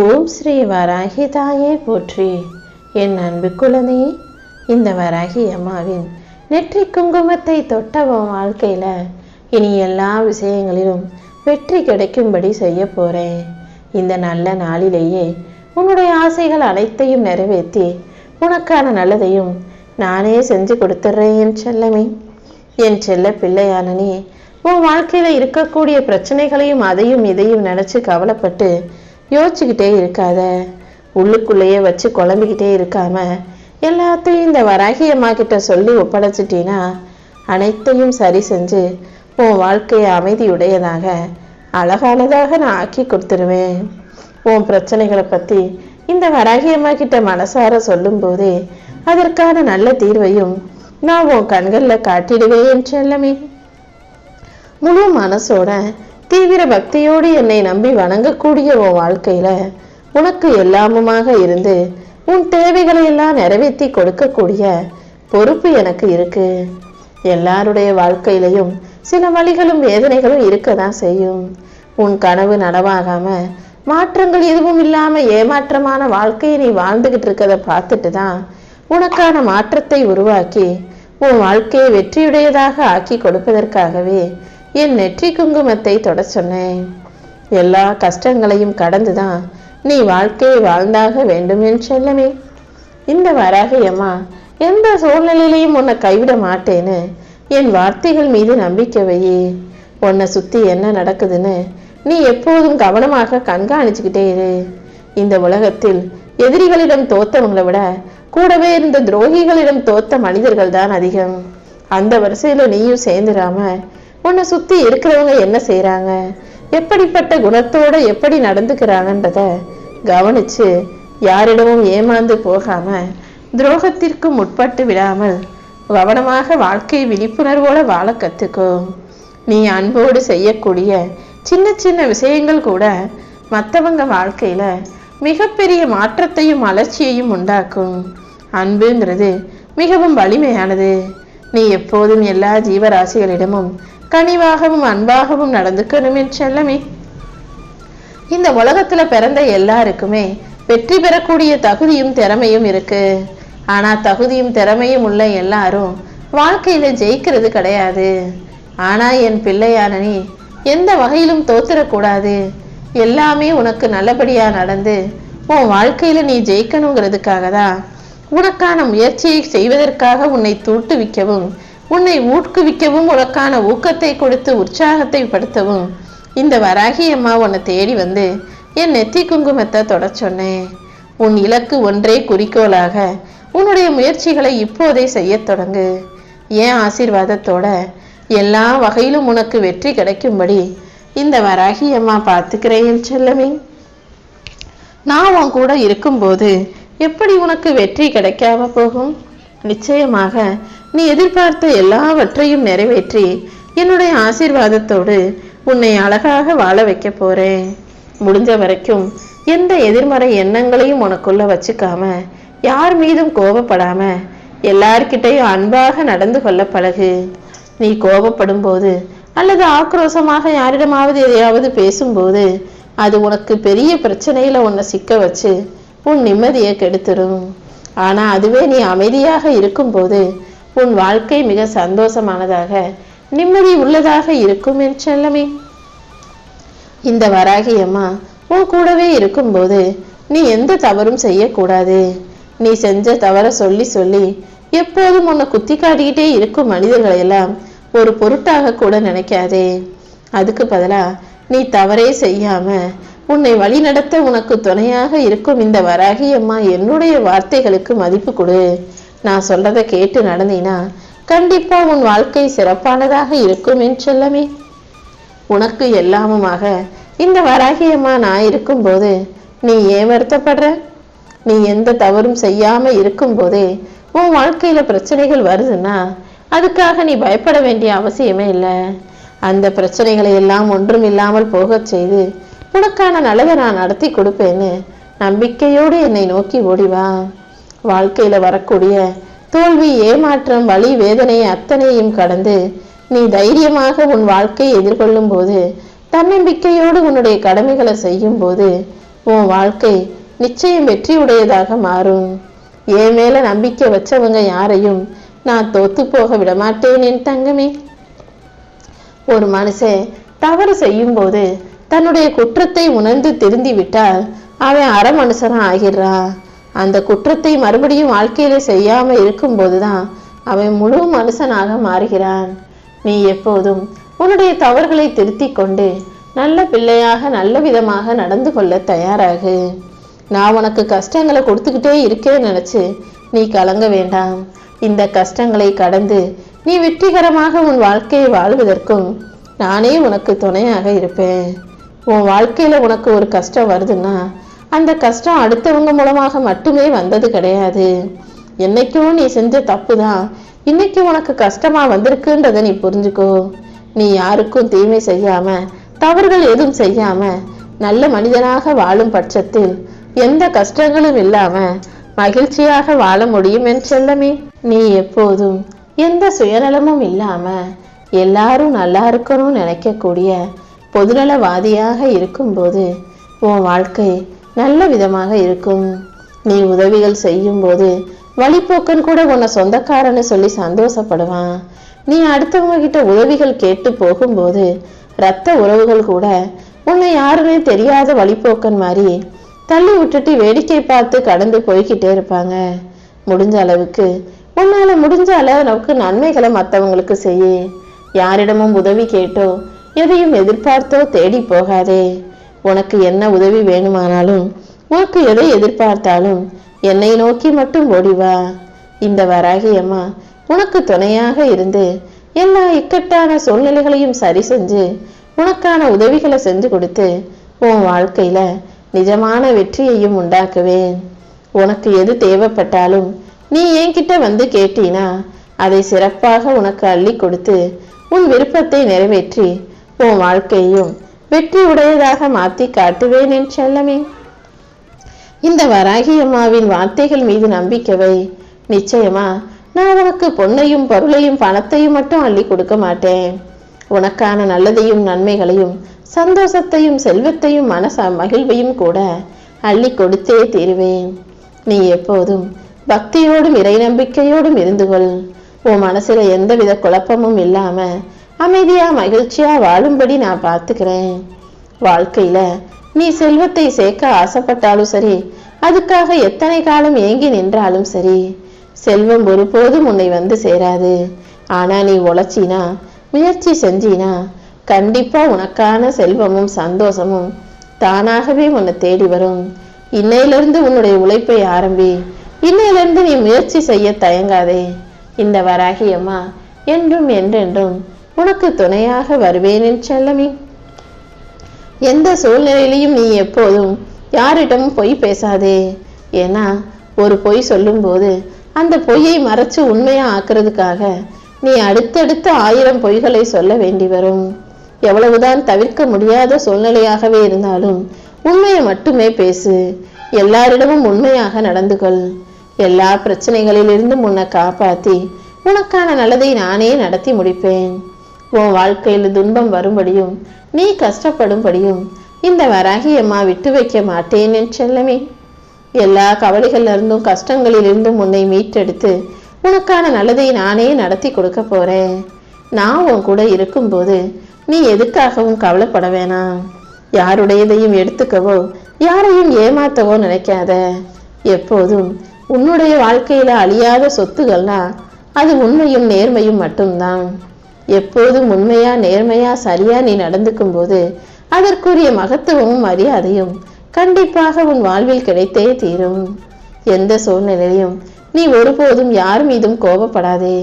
ஓம் ஸ்ரீ வராகி தாயே போற்றி. என் அன்பு குழந்தையே, இந்த வராகி அம்மாவின் நெற்றி குங்குமத்தை தொட்டவன் வாழ்க்கையில இனி எல்லா விஷயங்களிலும் வெற்றி கிடைக்கும்படி செய்ய போறேன். இந்த நல்ல நாளிலேயே உன்னுடைய ஆசைகள் அனைத்தையும் நிறைவேற்றி உனக்கான நல்லதையும் நானே செஞ்சு கொடுத்துட்றேன் என் செல்லமே. என் செல்ல பிள்ளையான நீ உன் வாழ்க்கையில இருக்கக்கூடிய பிரச்சனைகளையும் அதையும் இதையும் நினைச்சு கவலைப்பட்டு யோசிச்சுக்கிட்டே இருக்காத. உள்ளுக்குள்ளேயே வச்சு குழம்பிக்கிட்டே இருக்காம எல்லாத்தையும் இந்த வராகி அம்மா கிட்ட சொல்லி ஒப்படைச்சிட்டீன்னா அனைத்தையும் சரி செஞ்சு உன் வாழ்க்கையை அமைதியுடையதாக அழகானதாக நான் ஆக்கி கொடுத்துருவேன். உன் பிரச்சனைகளை பத்தி இந்த வராகி அம்மா கிட்ட மனசார சொல்லும் போதே அதற்கான நல்ல தீர்வையும் நான் உன் கண்கள்ல காட்டிடுவேன் செல்லமே. முழு மனசோட தீவிர பக்தியோடு என்னை நம்பி வணங்கக்கூடிய உன் வாழ்க்கையில உனக்கு எல்லாமுமாக இருந்து உன் தேவைகளை எல்லாம் நிறைவேற்றி கொடுக்கக்கூடிய பொறுப்பு எனக்கு இருக்கு. எல்லாருடைய வாழ்க்கையிலையும் சில வழிகளும் வேதனைகளும் இருக்கதான் செய்யும். உன் கனவு நனவாகாம மாற்றங்கள் எதுவும் இல்லாம ஏமாற்றமான வாழ்க்கையை நீ வாழ்ந்துகிட்டு இருக்கதை பார்த்துட்டு தான் உனக்கான மாற்றத்தை உருவாக்கி உன் வாழ்க்கையை வெற்றியுடையதாக ஆக்கி கொடுப்பதற்காகவே என் நெற்றி குங்குமத்தை தொட சொன்னேன். எல்லா கஷ்டங்களையும் கடந்துதான் நீ வாழ்க்கையை வாழ்ந்தாக வேண்டும் என் செல்லமே. இந்த வராகி அம்மா எந்த சூழ்நிலையிலையும் உன்னை கைவிட மாட்டேன்னு என் வார்த்தைகள் மீது நம்பிக்கை வையே. உன்னை சுத்தி என்ன நடக்குதுன்னு நீ எப்போதும் கவனமாக கண்காணிச்சுக்கிட்டே இரு. இந்த உலகத்தில் எதிரிகளிடம் தோத்தவங்களை விட கூடவே இருந்த துரோகிகளிடம் தோத்த மனிதர்கள் தான் அதிகம். அந்த வரிசையில நீயும் சேர்ந்துடாம உன்னை சுத்தி இருக்கிறவங்க என்ன செய்யறாங்க, எப்படிப்பட்ட குணத்தோட எப்படி நடந்துக்கிறாங்கன்றத கவனிச்சு யாரிடமும் ஏமாந்து போகாம துரோகத்திற்கு முற்பட்டு விடாமல் கவனமாக வாழ்க்கை விழிப்புணர்வோட வாழ கத்துக்கோ. நீ அன்போடு செய்யக்கூடிய சின்ன சின்ன விஷயங்கள் கூட மற்றவங்க வாழ்க்கையில மிகப்பெரிய மாற்றத்தையும் அலட்சியையும் உண்டாக்கும். அன்புங்கிறது மிகவும் வலிமையானது. நீ எப்போதும் எல்லா ஜீவராசிகளிடமும் கனிவாகவும் அன்பாகவும் நடந்துக்கணும் என் செல்லமே. இந்த உலகத்துல பிறந்த எல்லாருக்குமே வெற்றி பெறக்கூடிய தகுதியும் திறமையும் இருக்கு. ஆனா தகுதியும் திறமையும் உள்ள எல்லாரும் வாழ்க்கையில ஜெயிக்கிறது கிடையாது. ஆனா என் பிள்ளையான நீ எந்த வகையிலும் தோத்துடக்கூடாது. எல்லாமே உனக்கு நல்லபடியா நடந்து உன் வாழ்க்கையில நீ ஜெயிக்கணுங்கிறதுக்காக தான் உனக்கான முயற்சியை செய்வதற்காக உன்னை தூட்டுவிக்கவும் உன்னை ஊக்குவிக்கவும் உனக்கான ஊக்கத்தை கொடுத்து உற்சாகத்தை படுத்தவும் இந்த வராகி அம்மா உன்னை தேடி வந்து என் நெத்தி குங்குமத்தை தொட சொன்னேன். உன் இலக்கு ஒன்றே குறிக்கோளாக உன்னுடைய முயற்சிகளை இப்போதே செய்ய தொடங்கு. ஏன் ஆசீர்வாதத்தோட எல்லா வகையிலும் உனக்கு வெற்றி கிடைக்கும்படி இந்த வராகி அம்மா பார்த்துக்கிறேன் செல்லமே. நான் உன் கூட இருக்கும்போது எப்படி உனக்கு வெற்றி கிடைக்காம போகும்? நிச்சயமாக நீ எதிர்பார்த்த எல்லாவற்றையும் நிறைவேற்றி என்னுடைய ஆசீர்வாதத்தோடு உன்னை அழகாக வாழ வைக்க போறேன். முடிஞ்ச வரைக்கும் எந்த எதிர்மறை எண்ணங்களையும் உனக்குள்ள வச்சுக்காம யார் மீதும் கோபப்படாம எல்லார்கிட்டையும் அன்பாக நடந்து கொள்ள பழகு. நீ கோபப்படும் போது அல்லது ஆக்ரோஷமாக யாரிடமாவது எதையாவது பேசும்போது அது உனக்கு பெரிய பிரச்சனையில உன்னை சிக்க வச்சு உன் நிம்மதியை கெடுத்துடும். ஆனா அதுவே நீ அமைதியாக இருக்கும்போது உன் வாழ்க்கை மிக சந்தோஷமானதாக நிம்மதி உள்ளதாக இருக்கும் என் செல்லமே. இந்த வராகி அம்மா உன் கூடவே இருக்கும்போது நீ எந்த தவறும் செய்யக்கூடாது. நீ செஞ்ச தவற சொல்லி சொல்லி எப்போதும் உன்னை குத்தி காட்டிக்கிட்டே இருக்கும் மனிதர்களை எல்லாம் ஒரு பொருட்டாக கூட நினைக்காதே. அதுக்கு பதிலா நீ தவறே செய்யாம உன்னை வழி நடத்த உனக்கு துணையாக இருக்கும் இந்த வராகி அம்மா என்னுடைய வார்த்தைகளுக்கு மதிப்பு கொடு. நான் சொல்றதை கேட்டு நடந்தீனா கண்டிப்பா உன் வாழ்க்கை சிறப்பானதாக இருக்கும் என் செல்லமே. உனக்கு எல்லாமுமாக இந்த வராகி அம்மா நான் இருக்கும்போது நீ ஏன் வருத்தப்படுற? நீ எந்த தவறும் செய்யாம இருக்கும் போதே உன் வாழ்க்கையில பிரச்சனைகள் வருதுன்னா அதுக்காக நீ பயப்பட வேண்டிய அவசியமே இல்லை. அந்த பிரச்சனைகளை எல்லாம் ஒன்றும் இல்லாமல் போக செய்து உனக்கான நல்லதை நான் நடத்தி கொடுப்பேன்னு நம்பிக்கையோடு என்னை நோக்கி ஓடிவா. வாழ்க்கையில வரக்கூடிய தோல்வி, ஏமாற்றம், வலி, வேதனை அத்தனையும் கடந்து நீ தைரியமாக உன் வாழ்க்கையை எதிர்கொள்ளும் போது, தன்னம்பிக்கையோடு உன்னுடைய கடமைகளை செய்யும் போது உன் வாழ்க்கை நிச்சயம் வெற்றியுடையதாக மாறும். என் மேல நம்பிக்கை வச்சவங்க யாரையும் நான் தோத்து போக விடமாட்டேன் என் தங்கமே. ஒரு மனுஷன் தவறு செய்யும் போது தன்னுடைய குற்றத்தை உணர்ந்து திருந்தி விட்டால் அவன் அரை மனுஷனா ஆகிறான். அந்த குற்றத்தை மறுபடியும் வாழ்க்கையில செய்யாம இருக்கும் போதுதான் அவன் முழு மனுஷனாக மாறுகிறான். நீ எப்போதும் உன்னுடைய தவறுகளை திருத்தி கொண்டு நல்ல பிள்ளையாக நல்ல விதமாக நடந்து கொள்ள தயாராகு. நான் உனக்கு கஷ்டங்களை கொடுத்துக்கிட்டே இருக்கேன்னு நினைச்சு நீ கலங்க வேண்டாம். இந்த கஷ்டங்களை கடந்து நீ வெற்றிகரமாக உன் வாழ்க்கையை வாழ்வதற்கும் நானே உனக்கு துணையாக இருப்பேன். உன் வாழ்க்கையில உனக்கு ஒரு கஷ்டம் வருதுன்னா அந்த கஷ்டம் அடுத்தவங்க மூலமாக மட்டுமே வந்தது கிடையாது. என்னைக்கும் நீ செஞ்ச தப்பு தான் இன்னைக்கு உனக்கு கஷ்டமா வந்திருக்குன்றதை நீ புரிஞ்சுக்கோ. நீ யாருக்கும் தீமை செய்யாம தவறுகள் எதுவும் செய்யாம நல்ல மனிதனாக வாழும் பட்சத்தில் எந்த கஷ்டங்களும் இல்லாம மகிழ்ச்சியாக வாழ முடியும் என் செல்லமே. நீ எப்போதும் எந்த சுயநலமும் இல்லாம எல்லாரும் நல்லா இருக்கணும்னு நினைக்கக்கூடிய பொதுநலவாதியாக இருக்கும்போது உன் வாழ்க்கை நல்ல விதமாக இருக்கும். நீ உதவிகள் செய்யும் போது வழிபோக்கன் கூட உன்னை சொந்தக்காரன்னு சொல்லி சந்தோஷப்படுவான். நீ அடுத்தவங்க கிட்ட உதவிகள் கேட்டு போகும்போது இரத்த உறவுகள் கூட உன்னை யாருமே தெரியாத வழிபோக்கன் மாதிரி தள்ளி விட்டுட்டு வேடிக்கை பார்த்து கடந்து போய்கிட்டே இருப்பாங்க. முடிஞ்ச அளவுக்கு உன்னால முடிஞ்ச அளவுக்கு நன்மைகளை மற்றவங்களுக்கு செய்ய. யாரிடமும் உதவி கேட்டோ எதையும் எதிர்பார்த்தோ தேடி போகாதே. உனக்கு என்ன உதவி வேணுமானாலும் உனக்கு எதை எதிர்பார்த்தாலும் என்னை நோக்கி மட்டும் ஓடிவா. இந்த வராகி அம்மா உனக்கு துணையாக இருந்து எல்லா இக்கட்டான சூழ்நிலைகளையும் சரி செஞ்சு உனக்கான உதவிகளை செஞ்சு கொடுத்து உன் வாழ்க்கையில நிஜமான வெற்றியையும் உண்டாக்குவேன். உனக்கு எது தேவைப்பட்டாலும் நீ என்கிட்ட வந்து கேட்டீனா அதை சிறப்பாக உனக்கு அள்ளி கொடுத்து உன் விருப்பத்தை நிறைவேற்றி உன் வாழ்க்கையையும் வெற்றி உடையதாக மாத்தி காட்டுவேன் என் செல்லமே. இந்த வராகி அம்மாவின் வார்த்தைகள் மீது நம்பிக்கை வை. நிச்சயமா நான் உனக்கு பொன்னையும் பொருளையும் பணத்தையும் மட்டும் அள்ளி கொடுக்க மாட்டேன். உனக்கான நல்லதையும் நன்மைகளையும் சந்தோஷத்தையும் செல்வத்தையும் மனச மகிழ்வையும் கூட அள்ளி கொடுத்தே தீருவேன். நீ எப்போதும் பக்தியோடும் இறை நம்பிக்கையோடும் இருந்து கொள். உன் மனசுல எந்தவித குழப்பமும் இல்லாம அமைதியா மகிழ்ச்சியா வாழும்படி நான் பார்த்துக்கிறேன். வாழ்க்கையில நீ செல்வத்தை சேர்க்க ஆசைப்பட்டாலும் சரி, அதுக்காக எத்தனை காலம் ஏங்கி நின்றாலும் சரி, செல்வம் ஒருபோதும் உன்னை வந்து சேராது. ஆனா நீ உழைச்சினா முயற்சி செஞ்சினா கண்டிப்பா உனக்கான செல்வமும் சந்தோஷமும் தானாகவே உன்னை தேடி வரும். இன்னையிலிருந்து உன்னுடைய உழைப்பை ஆரம்பி. இன்னையிலிருந்து நீ முயற்சி செய்ய தயங்காதே. இந்த வராகி அம்மா என்றும் என்றென்றும் உனக்கு துணையாக வருவேன் என் செல்லமே. எந்த சூழ்நிலையிலையும் நீ எப்போதும் யாரிடமும் பொய் பேசாதே. ஏன்னா ஒரு பொய் சொல்லும் போது அந்த பொய்யை மறைச்சு உண்மையா ஆக்குறதுக்காக நீ அடுத்தடுத்த 1000 பொய்களை சொல்ல வேண்டி வரும். எவ்வளவுதான் தவிர்க்க முடியாத சூழ்நிலையாகவே இருந்தாலும் உண்மையை மட்டுமே பேசு. எல்லாரிடமும் உண்மையாக நடந்து கொள். எல்லா பிரச்சனைகளிலிருந்தும் உன்னை காப்பாத்தி உனக்கான நல்லதை நானே நடத்தி முடிப்பேன். உன் வாழ்க்கையில் துன்பம் வரும்படியும் நீ கஷ்டப்படும்படியும் இந்த வராகி அம்மா விட்டு வைக்க மாட்டேன் என் செல்லமே. எல்லா கவலைகள்ல இருந்தும் கஷ்டங்களிலிருந்தும் உன்னை மீட்டெடுத்து உனக்கான நல்லதை நானே நடத்தி கொடுக்க போறேன். நான் உன் கூட இருக்கும்போது நீ எதுக்காகவும் கவலைப்பட வேணாம். யாருடையதையும் எடுத்துக்கவோ யாரையும் ஏமாத்தவோ நினைக்காத. எப்போதும் உன்னுடைய வாழ்க்கையில அழியாத சொத்துகள்னா அது உண்மையும் நேர்மையும் மட்டும்தான். எப்போதும் உண்மையா நேர்மையா சரியா நீ நடந்துக்கும் போது அதற்குரிய மகத்துவமும் மரியாதையும் கண்டிப்பாக உன் வாழ்வில் கிடைத்தே தீரும். எந்த சூழ்நிலையிலும் நீ ஒருபோதும் யார் மீதும் கோபப்படாதே.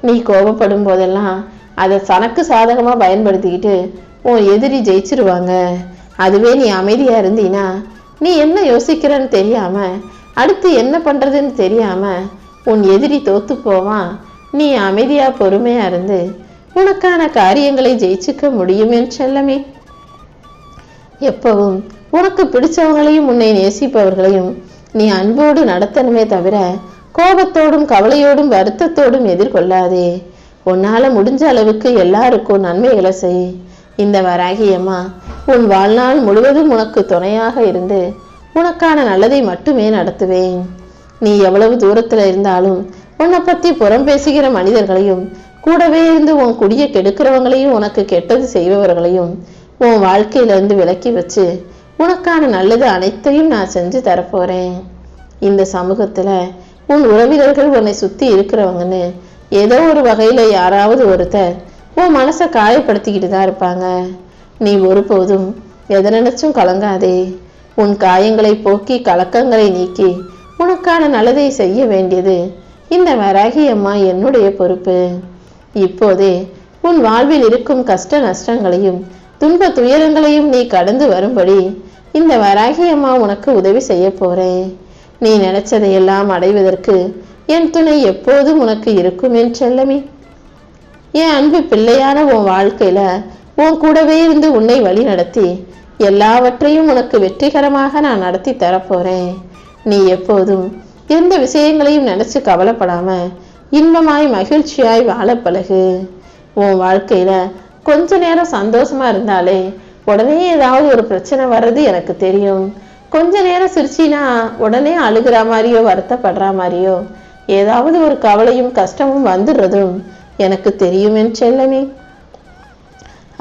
நீ கோபப்படும் போதெல்லாம் அதை தனக்கு சாதகமா பயன்படுத்திக்கிட்டு உன் எதிரி ஜெயிச்சிருவாங்க. அதுவே நீ அமைதியா இருந்தீனா நீ என்ன யோசிக்கிறன்னு தெரியாம அடுத்து என்ன பண்றதுன்னு தெரியாம உன் எதிரி தோத்து போவான். நீ அமைதியா பொறுமையா இருந்து உனக்கான காரியங்களை ஜெயிச்சுக்க முடியும் என் செல்லமே. எப்பவும் உனக்கு பிடிச்சவங்களையும் உன்னை நேசிப்பவர்களையும் நீ அன்போடு நடத்தணுமே தவிர கோபத்தோடும் கவலையோடும் வருத்தத்தோடும் எதிர்கொள்ளாதே. உன்னால முடிஞ்ச அளவுக்கு எல்லாருக்கும் நன்மைகளை செய். இந்த வராகி அம்மா உன் வாழ்நாள் முழுவதும் உனக்கு துணையாக இருந்து உனக்கான நல்லதை மட்டுமே நடத்துவேன். நீ எவ்வளவு தூரத்துல இருந்தாலும் உன்னை பத்தி புறம் பேசுகிற மனிதர்களையும், கூடவே இருந்து உன் குடிய கெடுக்கிறவங்களையும், உனக்கு கெட்டது செய்பவர்களையும் உன் வாழ்க்கையிலிருந்து விலக்கி வச்சு உனக்கான நல்லது அனைத்தையும் நான் செஞ்சு தரப்போறேன். இந்த சமூகத்துல உன் உறவினர்கள் உன்னை சுத்தி இருக்கிறவங்கன்னு ஏதோ ஒரு வகையில யாராவது ஒருத்தர் உன் மனசை காயப்படுத்திக்கிட்டு தான் இருப்பாங்க. நீ ஒருபோதும் எதை நினைச்சும் கலங்காதே. உன் காயங்களை போக்கி கலக்கங்களை நீக்கி உனக்கான நல்லதை செய்ய வேண்டியது இந்த வராகி அம்மா என்னுடைய பொறுப்பு. இப்போதே உன் வாழ்வில் இருக்கும் கஷ்ட நஷ்டங்களையும் துன்ப துயரங்களையும் நீ கடந்து வரும்படி இந்த வராகி அம்மா உனக்கு உதவி செய்ய போறேன். நீ நினைச்சதையெல்லாம் அடைவதற்கு என் துணை எப்போதும் உனக்கு இருக்கும் என் செல்லமே. என் அன்பு பிள்ளையான உன் வாழ்க்கையில உன் கூடவே இருந்து உன்னை வழி நடத்தி எல்லாவற்றையும் உனக்கு வெற்றிகரமாக நான் நடத்தி தரப்போறேன். நீ எப்போதும் எந்த விஷயங்களையும் நினைச்சு கவலைப்படாம இன்பமாய் மகிழ்ச்சியாய் வாழ பழகு. உன் வாழ்க்கையில கொஞ்ச நேரம் சந்தோஷமா இருந்தாலே உடனே ஏதாவது ஒரு பிரச்சனை வர்றது எனக்கு தெரியும். கொஞ்ச நேரம் சிரிச்சினா உடனே அழுகிற மாதிரியோ வருத்தப்படுற மாதிரியோ ஏதாவது ஒரு கவலையும் கஷ்டமும் வந்துடுறதும் எனக்கு தெரியும் என் செல்லமே.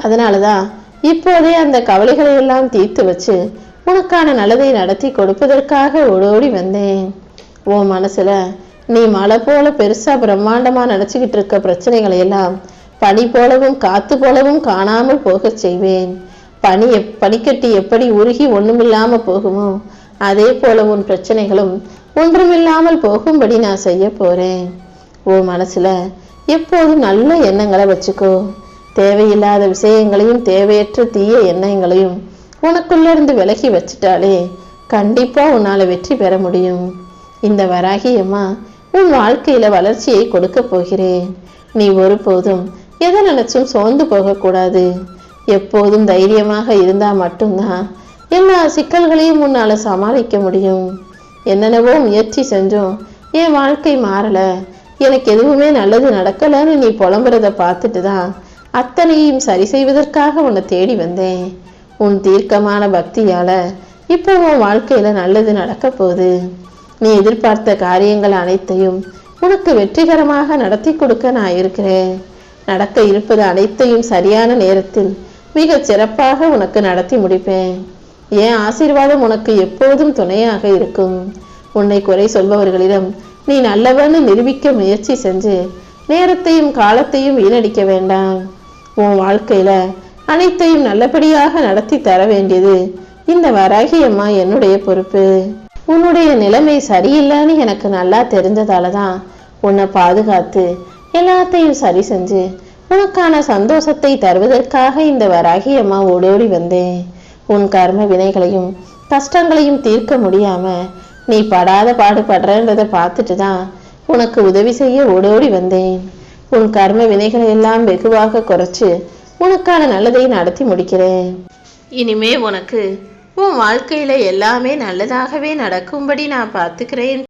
அதனாலதான் இப்போதே அந்த கவலைகளை எல்லாம் தீர்த்து வச்சு உனக்கான நல்லதை நடத்தி கொடுப்பதற்காக ஓடோடி வந்தேன். உன் மனசுல நீ மலை போல பெருசா பிரம்மாண்டமா நினைச்சுக்கிட்டு இருக்க பிரச்சனைகளை எல்லாம் பனி போலவும் காத்து போலவும் காணாமல் போக செய்வேன். பனிக்கட்டி எப்படி உருகி ஒண்ணுமில்லாம போகுமோ அதே போல உன் பிரச்சனைகளும் ஒன்றுமில்லாமல் போகும்படி நான் செய்ய போறேன். உன் மனசுல எப்போதும் நல்ல எண்ணங்களை வச்சுக்கோ. தேவையில்லாத விஷயங்களையும் தேவையற்ற தீய எண்ணங்களையும் உனக்குள்ள இருந்து விலகி வச்சுட்டாலே கண்டிப்பா உன்னால வெற்றி பெற முடியும். இந்த வராகி அம்மா உன் வாழ்க்கையில வளர்ச்சியை கொடுக்க போகிறேன். நீ ஒருபோதும் எதை நினைச்சும் சோர்ந்து போகக்கூடாது. எப்போதும் தைரியமாக இருந்தா மட்டும்தான் எல்லா சிக்கல்களையும் உன்னால சமாளிக்க முடியும். என்னென்னவோ முயற்சி செஞ்சோம், என் வாழ்க்கை மாறல, எனக்கு எதுவுமே நல்லது நடக்கலன்னு நீ புலம்புறத பார்த்துட்டு தான் அத்தனையும் சரி செய்வதற்காக உன்னை தேடி வந்தேன். உன் தீர்க்கமான பக்தியால இப்போ உன் வாழ்க்கையில நல்லது நடக்க போகுது. நீ எதிர்பார்த்த காரியங்கள் அனைத்தையும் உனக்கு வெற்றிகரமாக நடத்தி கொடுக்க நான் இருக்கிறேன். நடக்க இருப்பது அனைத்தையும் சரியான நேரத்தில் மிக சிறப்பாக உனக்கு நடத்தி முடிப்பேன். என் ஆசீர்வாதம் உனக்கு எப்போதும் துணையாக இருக்கும். உன்னை குறை சொல்பவர்களிடம் நீ நல்லவன்னு நிரூபிக்க முயற்சி செஞ்சு நேரத்தையும் காலத்தையும் வீணடிக்க வேண்டாம். உன் வாழ்க்கையில அனைத்தையும் நல்லபடியாக நடத்தி தர வேண்டியது இந்த வராகி அம்மா என்னுடைய பொறுப்பு. உன்னுடைய நிலைமை சரியில்லைன்னு எனக்கு நல்லா தெரிஞ்சதாலதான் உன்னை பாதுகாத்து எல்லாத்தையும் சரி செஞ்சு உனக்கான சந்தோஷத்தை தருவதற்காக இந்த வராகி அம்மா ஓடோடி வந்தேன். உன் கர்ம வினைகளையும் கஷ்டங்களையும் தீர்க்க முடியாம நீ படாத பாடுபடுறன்றதை பார்த்துட்டு தான் உனக்கு உதவி செய்ய ஓடோடி வந்தேன். உன் கர்ம வினைகளை எல்லாம் வெகுவாக குறைச்சு உனக்கான நல்லதை நடத்தி முடிக்கிறேன். இனிமே உனக்கு உன் வாழ்க்கையில எல்லாமே நல்லதாகவே நடக்கும்படி நான் பார்த்துக்கிறேன்.